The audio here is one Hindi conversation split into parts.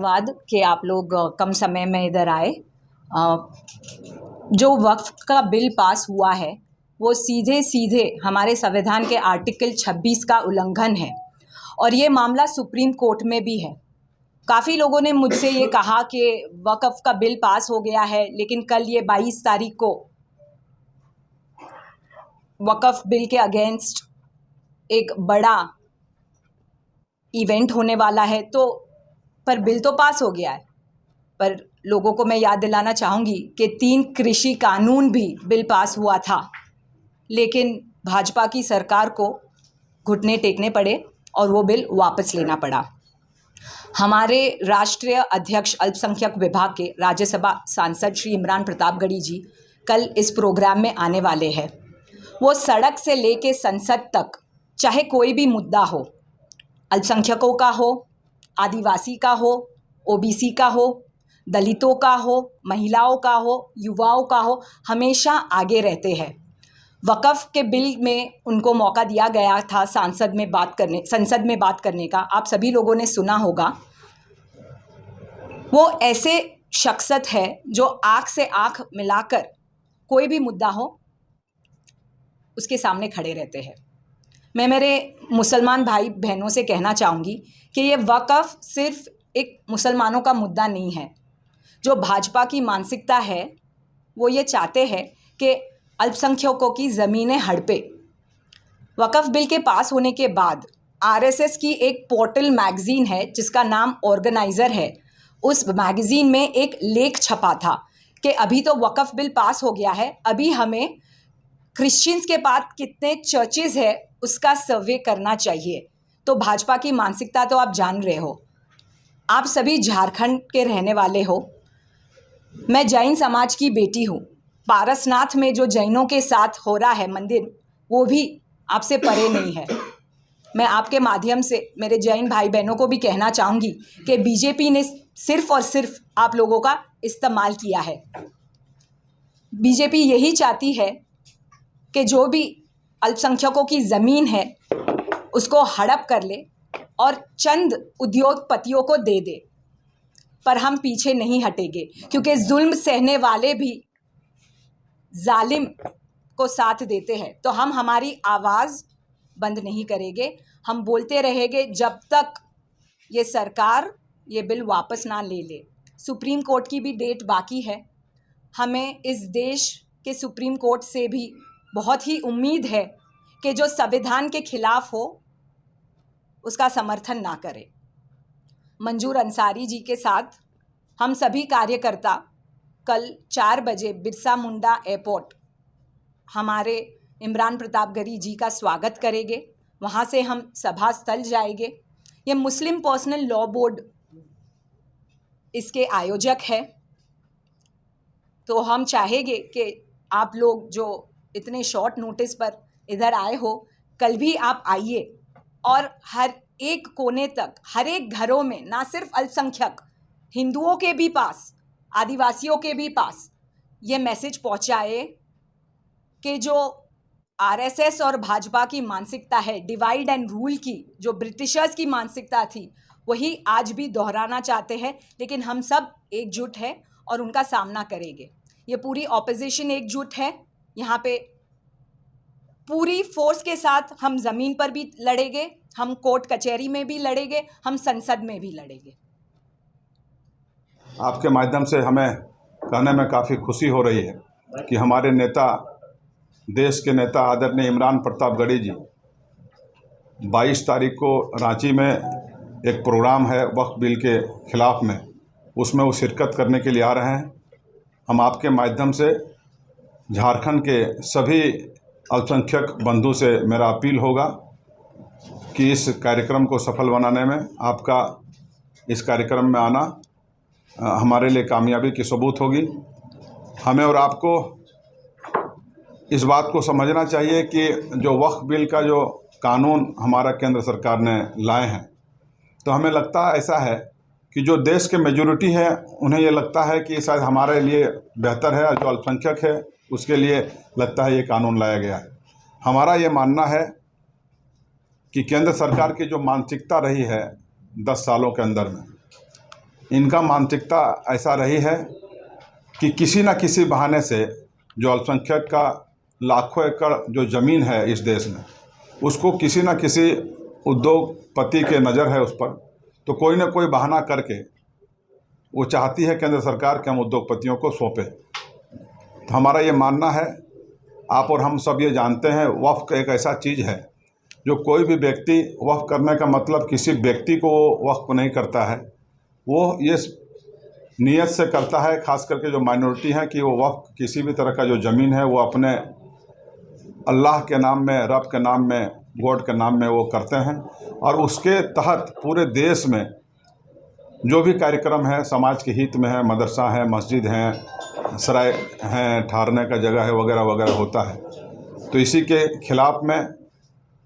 धन्यवाद कि आप लोग कम समय में इधर आए। जो वक्फ का बिल पास हुआ है वो सीधे सीधे हमारे संविधान के आर्टिकल 26 का उल्लंघन है और ये मामला सुप्रीम कोर्ट में भी है। काफ़ी लोगों ने मुझसे ये कहा कि वक्फ का बिल पास हो गया है, लेकिन कल ये 22 तारीख को वक्फ बिल के अगेंस्ट एक बड़ा इवेंट होने वाला है, तो पर बिल तो पास हो गया है। पर लोगों को मैं याद दिलाना चाहूँगी कि 3 कृषि कानून भी बिल पास हुआ था, लेकिन भाजपा की सरकार को घुटने टेकने पड़े और वो बिल वापस लेना पड़ा। हमारे राष्ट्रीय अध्यक्ष अल्पसंख्यक विभाग के राज्यसभा सांसद श्री इमरान प्रतापगढ़ी जी कल इस प्रोग्राम में आने वाले हैं। वो सड़क से लेके संसद तक चाहे कोई भी मुद्दा हो, अल्पसंख्यकों का हो, आदिवासी का हो, ओबीसी का हो, दलितों का हो, महिलाओं का हो, युवाओं का हो, हमेशा आगे रहते हैं। वक्फ के बिल में उनको मौका दिया गया था संसद में बात करने का। आप सभी लोगों ने सुना होगा। वो ऐसे शख्सियत है जो आँख से आँख मिलाकर कोई भी मुद्दा हो उसके सामने खड़े रहते हैं। मैं मेरे मुसलमान भाई बहनों से कहना चाहूँगी कि ये वक्फ सिर्फ एक मुसलमानों का मुद्दा नहीं है। जो भाजपा की मानसिकता है वो ये चाहते हैं कि अल्पसंख्यकों की ज़मीनें हड़पे। वक्फ बिल के पास होने के बाद आरएसएस की एक पोर्टल मैगज़ीन है जिसका नाम ऑर्गेनाइज़र है। उस मैगज़ीन में एक लेख छपा था कि अभी तो वक्फ बिल पास हो गया है, अभी हमें क्रिश्चियंस के पास कितने चर्चेज़ है उसका सर्वे करना चाहिए। तो भाजपा की मानसिकता तो आप जान रहे हो। आप सभी झारखंड के रहने वाले हो। मैं जैन समाज की बेटी हूँ। पारसनाथ में जो जैनों के साथ हो रहा है मंदिर, वो भी आपसे परे नहीं है। मैं आपके माध्यम से मेरे जैन भाई बहनों को भी कहना चाहूँगी कि बीजेपी ने सिर्फ़ और सिर्फ आप लोगों का इस्तेमाल किया है। बीजेपी यही चाहती है कि जो भी अल्पसंख्यकों की ज़मीन है उसको हड़प कर ले और चंद उद्योगपतियों को दे दे। पर हम पीछे नहीं हटेंगे, क्योंकि जुल्म सहने वाले भी जालिम को साथ देते हैं। तो हम हमारी आवाज़ बंद नहीं करेंगे। हम बोलते रहेंगे जब तक ये सरकार ये बिल वापस ना ले ले। सुप्रीम कोर्ट की भी डेट बाकी है। हमें इस देश के सुप्रीम कोर्ट से भी बहुत ही उम्मीद है कि जो संविधान के खिलाफ हो उसका समर्थन ना करे। मंजूर अंसारी जी के साथ हम सभी कार्यकर्ता कल 4 बजे बिरसा मुंडा एयरपोर्ट हमारे इमरान प्रतापगढ़ी जी का स्वागत करेंगे। वहाँ से हम सभा स्थल जाएंगे। ये मुस्लिम पर्सनल लॉ बोर्ड इसके आयोजक है। तो हम चाहेंगे कि आप लोग जो इतने शॉर्ट नोटिस पर इधर आए हो, कल भी आप आइए और हर एक कोने तक, हर एक घरों में, ना सिर्फ अल्पसंख्यक, हिंदुओं के भी पास, आदिवासियों के भी पास ये मैसेज पहुंचाए कि जो आरएसएस और भाजपा की मानसिकता है, डिवाइड एंड रूल की, जो ब्रिटिशर्स की मानसिकता थी, वही आज भी दोहराना चाहते हैं। लेकिन हम सब एकजुट हैं और उनका सामना करेंगे। ये पूरी ऑपोजिशन एकजुट है। यहाँ पे पूरी फोर्स के साथ हम ज़मीन पर भी लड़ेंगे, हम कोर्ट कचहरी में भी लड़ेंगे, हम संसद में भी लड़ेंगे। आपके माध्यम से हमें कहने में काफ़ी खुशी हो रही है कि हमारे नेता, देश के नेता आदरणीय इमरान प्रतापगढ़ी जी 22 तारीख को रांची में एक प्रोग्राम है वक्फ बिल के ख़िलाफ़ में, उसमें वो शिरकत करने के लिए आ रहे हैं। हम आपके माध्यम से झारखंड के सभी अल्पसंख्यक बंधु से मेरा अपील होगा कि इस कार्यक्रम को सफल बनाने में आपका इस कार्यक्रम में आना हमारे लिए कामयाबी की सबूत होगी। हमें और आपको इस बात को समझना चाहिए कि जो वक्फ बिल का जो कानून हमारा केंद्र सरकार ने लाए हैं, तो हमें लगता ऐसा है कि जो देश के मेजॉरिटी है उन्हें ये लगता है कि शायद हमारे लिए बेहतर है, और जो अल्पसंख्यक है उसके लिए लगता है ये कानून लाया गया है। हमारा ये मानना है कि केंद्र सरकार की जो मानसिकता रही है 10 सालों के अंदर में, इनका मानसिकता ऐसा रही है कि किसी न किसी बहाने से जो अल्पसंख्यक का लाखों एकड़ जो ज़मीन है इस देश में, उसको किसी न किसी उद्योगपति के नज़र है उस पर, तो कोई ना कोई बहाना करके वो चाहती है केंद्र सरकार कि हम उद्योगपतियों को सौंपें। तो हमारा ये मानना है, आप और हम सब ये जानते हैं, वक्फ एक ऐसा चीज़ है जो कोई भी व्यक्ति वक्फ करने का मतलब किसी व्यक्ति को वो वक्फ नहीं करता है, वो ये नीयत से करता है, ख़ास करके जो माइनॉरिटी है, कि वो वक्फ किसी भी तरह का जो ज़मीन है वो अपने अल्लाह के नाम में, रब के नाम में, गॉड के नाम में वो करते हैं। और उसके तहत पूरे देश में जो भी कार्यक्रम है समाज के हित में है, मदरसा है, मस्जिद हैं, सराय हैं, ठहरने का जगह है, वगैरह वगैरह होता है। तो इसी के खिलाफ में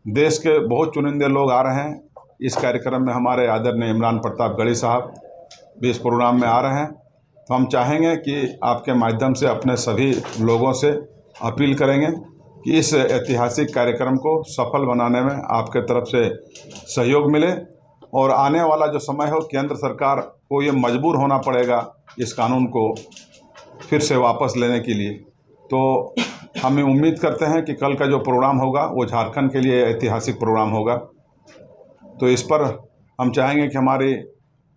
देश के बहुत चुनिंदे लोग आ रहे हैं इस कार्यक्रम में। हमारे आदरणीय इमरान प्रतापगढ़ी साहब भी इस प्रोग्राम में आ रहे हैं। तो हम चाहेंगे कि आपके माध्यम से अपने सभी लोगों से अपील करेंगे कि इस ऐतिहासिक कार्यक्रम को सफल बनाने में आपके तरफ से सहयोग मिले, और आने वाला जो समय हो केंद्र सरकार को ये मजबूर होना पड़ेगा इस कानून को फिर से वापस लेने के लिए। तो हम उम्मीद करते हैं कि कल का जो प्रोग्राम होगा वो झारखंड के लिए ऐतिहासिक प्रोग्राम होगा। तो इस पर हम चाहेंगे कि हमारी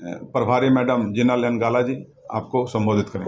प्रभारी मैडम जिना लेन गाला जी आपको संबोधित करें।